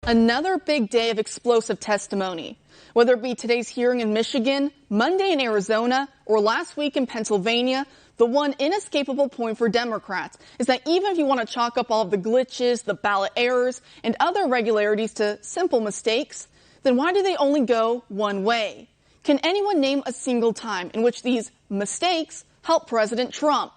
Another big day of explosive testimony. Whether it be today's hearing in Michigan, Monday in Arizona, or last week in Pennsylvania, the one inescapable point for Democrats is that even if you want to chalk up all of the glitches, the ballot errors, and other irregularities to simple mistakes, then why do they only go one way? Can anyone name a single time in which these mistakes helped President Trump?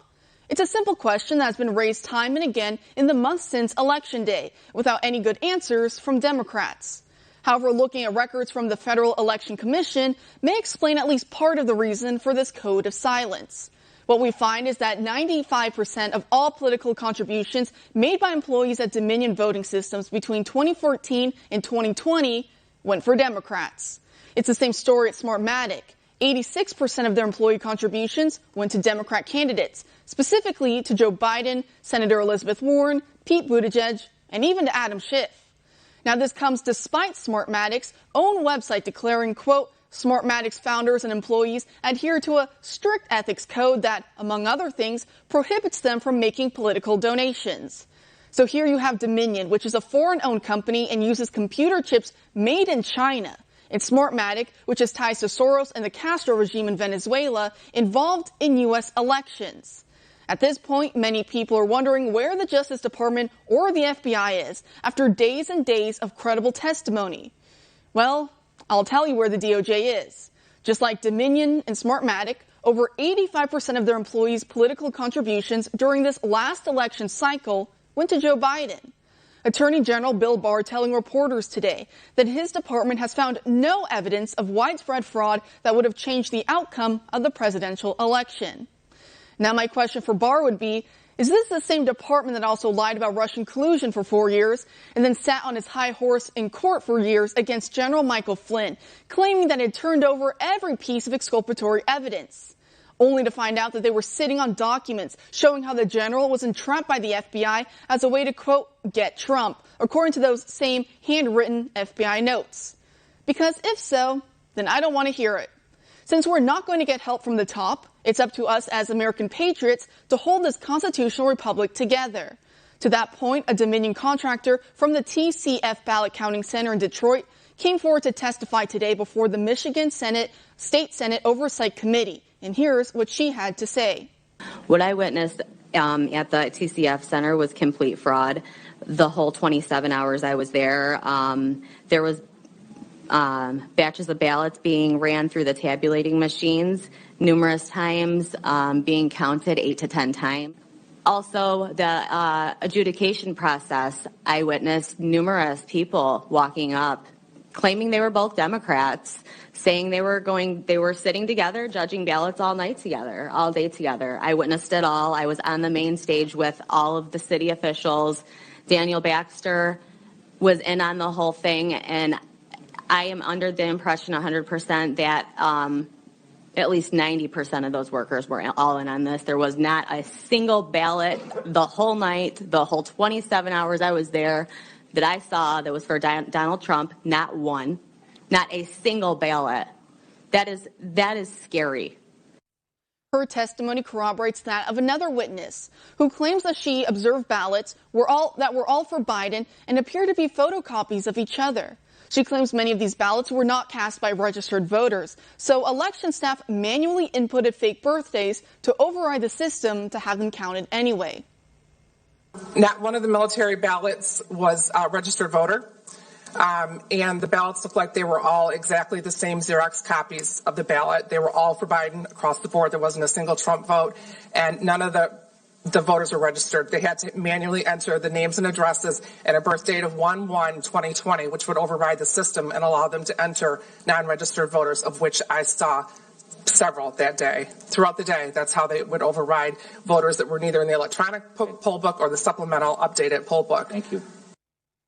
It's a simple question that has been raised time and again in the months since Election Day, without any good answers from Democrats. However, looking at records from the Federal Election Commission may explain at least part of the reason for this code of silence. What we find is that 95% of all political contributions made by employees at Dominion voting systems between 2014 and 2020 went for Democrats. It's the same story at Smartmatic. 86% of their employee contributions went to Democrat candidates, specifically to Joe Biden, Senator Elizabeth Warren, Pete Buttigieg, and even to Adam Schiff. Now, this comes despite Smartmatic's own website declaring, quote, Smartmatic's founders and employees adhere to a strict ethics code that, among other things, prohibits them from making political donations. So here you have Dominion, which is a foreign-owned company and uses computer chips made in China. And Smartmatic, which has ties to Soros and the Castro regime in Venezuela, involved in U.S. elections. At this point, many people are wondering where the Justice Department or the FBI is after days and days of credible testimony. Well, I'll tell you where the DOJ is. Just like Dominion and Smartmatic, over 85% of their employees' political contributions during this last election cycle went to Joe Biden. Attorney General Bill Barr telling reporters today that his department has found no evidence of widespread fraud that would have changed the outcome of the presidential election. Now, my question for Barr would be, is this the same department that also lied about Russian collusion for 4 years and then sat on his high horse in court for years against General Michael Flynn, claiming that it turned over every piece of exculpatory evidence, only to find out that they were sitting on documents showing how the general was entrapped by the FBI as a way to, quote, get Trump, according to those same handwritten FBI notes? Because if so, then I don't want to hear it. Since we're not going to get help from the top, it's up to us as American patriots to hold this constitutional republic together. To that point, a Dominion contractor from the TCF Ballot Counting Center in Detroit came forward to testify today before the Michigan State Senate Oversight Committee. And here's what she had to say. What I witnessed at the TCF Center was complete fraud. The whole 27 hours I was there, there was batches of ballots being ran through the tabulating machines numerous times, being counted 8 to 10 times. Also, the adjudication process, I witnessed numerous people walking up claiming they were both Democrats, saying they were sitting together, judging ballots all night together, all day together. I witnessed it all. I was on the main stage with all of the city officials. Daniel Baxter was in on the whole thing, and I am under the impression 100% that at least 90% of those workers were all in on this. There was not a single ballot the whole night, the whole 27 hours I was there, that I saw that was for Donald Trump. Not one, not a single ballot. That is scary. Her testimony corroborates that of another witness who claims that she observed ballots that were all for Biden and appear to be photocopies of each other. She claims many of these ballots were not cast by registered voters, so election staff manually inputted fake birthdays to override the system to have them counted anyway. Not one of the military ballots was a registered voter, and the ballots looked like they were all exactly the same Xerox copies of the ballot. They were all for Biden across the board. There wasn't a single Trump vote, and none of the voters were registered. They had to manually enter the names and addresses and a birth date of 1/1/2020, which would override the system and allow them to enter non-registered voters, of which I saw several that day. Throughout the day, that's how they would override voters that were neither in the electronic poll book or the supplemental updated poll book. Thank you.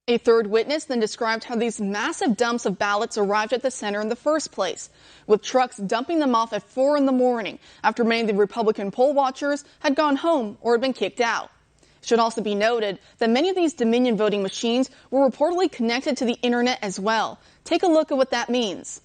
A third witness then described how these massive dumps of ballots arrived at the center in the first place, with trucks dumping them off at 4 in the morning after many of the Republican poll watchers had gone home or had been kicked out. It should also be noted that many of these Dominion voting machines were reportedly connected to the internet as well. Take a look at what that means.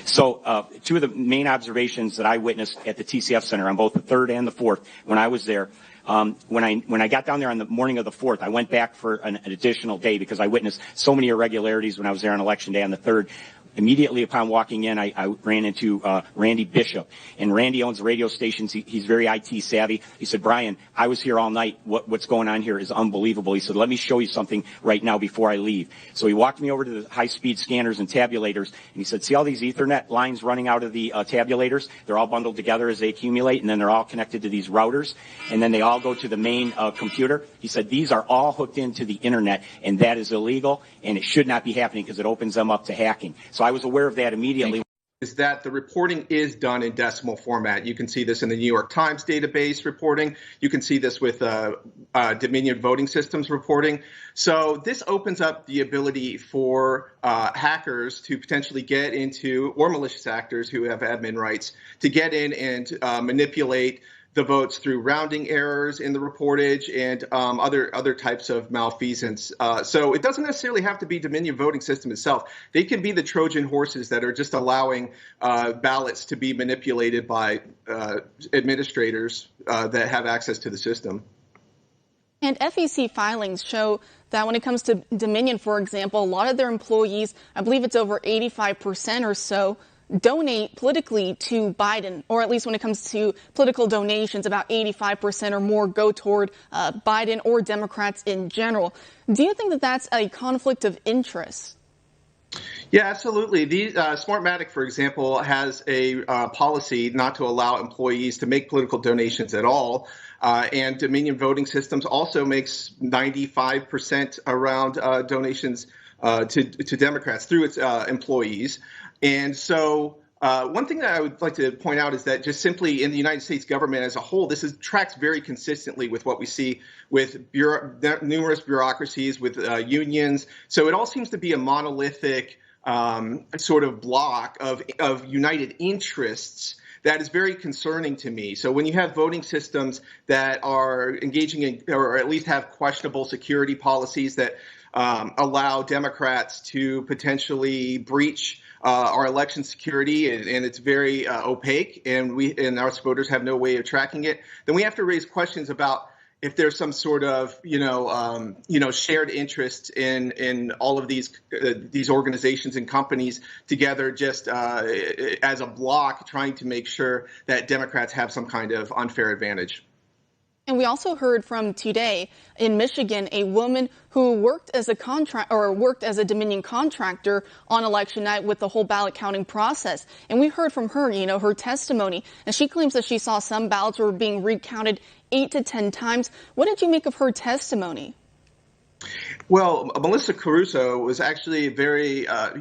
So two of the main observations that I witnessed at the TCF Center on both the 3rd and the 4th when I was there When I got down there on the morning of the 4th, I went back for an additional day because I witnessed so many irregularities when I was there on Election Day on the 3rd. Immediately upon walking in, I ran into Randy Bishop, and Randy owns radio stations. He's very IT savvy. He said, Brian, I was here all night. What's going on here is unbelievable. He said, let me show you something right now before I leave. So he walked me over to the high-speed scanners and tabulators, and he said, see all these Ethernet lines running out of the tabulators? They're all bundled together as they accumulate, and then they're all connected to these routers, and then they all go to the main computer. He said, these are all hooked into the Internet, and that is illegal, and it should not be happening because it opens them up to hacking. So I was aware of that immediately. Is that the reporting is done in decimal format. You can see this in the New York Times database reporting. You can see this with Dominion Voting Systems reporting. So this opens up the ability for hackers to potentially get into, or malicious actors who have admin rights, to get in and manipulate the votes through rounding errors in the reportage and other types of malfeasance. So it doesn't necessarily have to be Dominion Voting System itself. They can be the Trojan horses that are just allowing ballots to be manipulated by administrators that have access to the system. And FEC filings show that when it comes to Dominion, for example, a lot of their employees, I believe it's over 85% or so, donate politically to Biden, or at least when it comes to political donations, about 85% or more go toward Biden or Democrats in general. Do you think that that's a conflict of interest? Yeah, absolutely. Smartmatic, for example, has a policy not to allow employees to make political donations at all. And Dominion Voting Systems also makes 95% around donations to Democrats through its employees. And so one thing that I would like to point out is that just simply in the United States government as a whole, this tracks very consistently with what we see with numerous bureaucracies, with unions. So it all seems to be a monolithic sort of block of united interests that is very concerning to me. So when you have voting systems that are engaging in, or at least have questionable security policies that allow Democrats to potentially breach our election security, and it's very opaque, and our voters have no way of tracking it, then we have to raise questions about if there's some sort of shared interest in all of these organizations and companies together, just as a block, trying to make sure that Democrats have some kind of unfair advantage. And we also heard from today in Michigan a woman who worked as a Dominion contractor on election night with the whole ballot counting process. And we heard from her, her testimony, and she claims that she saw some ballots were being recounted 8 to 10 times. What did you make of her testimony? Well, Melissa Caruso was actually very outgoing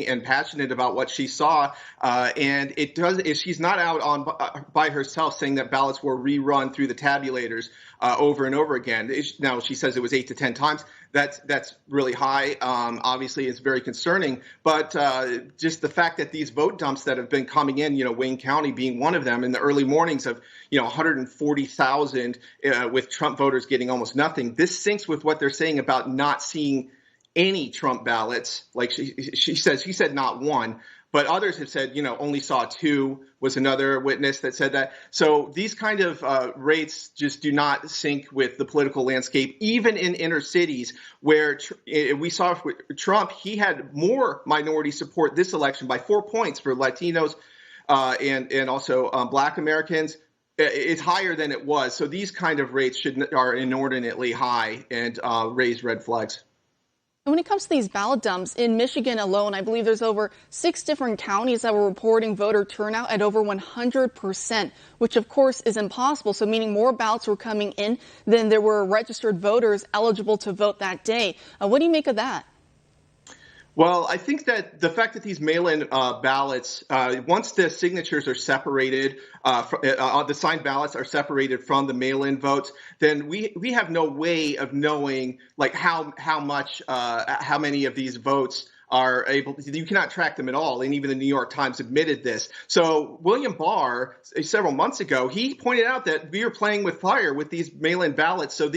and passionate about what she saw. And she's not out by herself saying that ballots were rerun through the tabulators over and over again. Now, she says it was 8 to 10 times. That's really high. Obviously, it's very concerning. But just the fact that these vote dumps that have been coming in, Wayne County being one of them, in the early mornings of 140,000 with Trump voters getting almost nothing. This syncs with what they're saying about not seeing any Trump ballots. Like she said not one. But others have said, only saw 2, was another witness that said that. So these kind of rates just do not sync with the political landscape, even in inner cities where we saw with Trump, he had more minority support this election by 4 points for Latinos and also Black Americans. It's higher than it was. So these kind of rates are inordinately high and raise red flags. When it comes to these ballot dumps, in Michigan alone, I believe there's over 6 different counties that were reporting voter turnout at over 100%, which of course is impossible. So meaning more ballots were coming in than there were registered voters eligible to vote that day. What do you make of that? Well, I think that the fact that these mail-in ballots, once the signatures are separated, the signed ballots are separated from the mail-in votes, then we have no way of knowing like how many of these votes are able. You cannot track them at all, and even the New York Times admitted this. So William Barr, several months ago, he pointed out that we are playing with fire with these mail-in ballots. So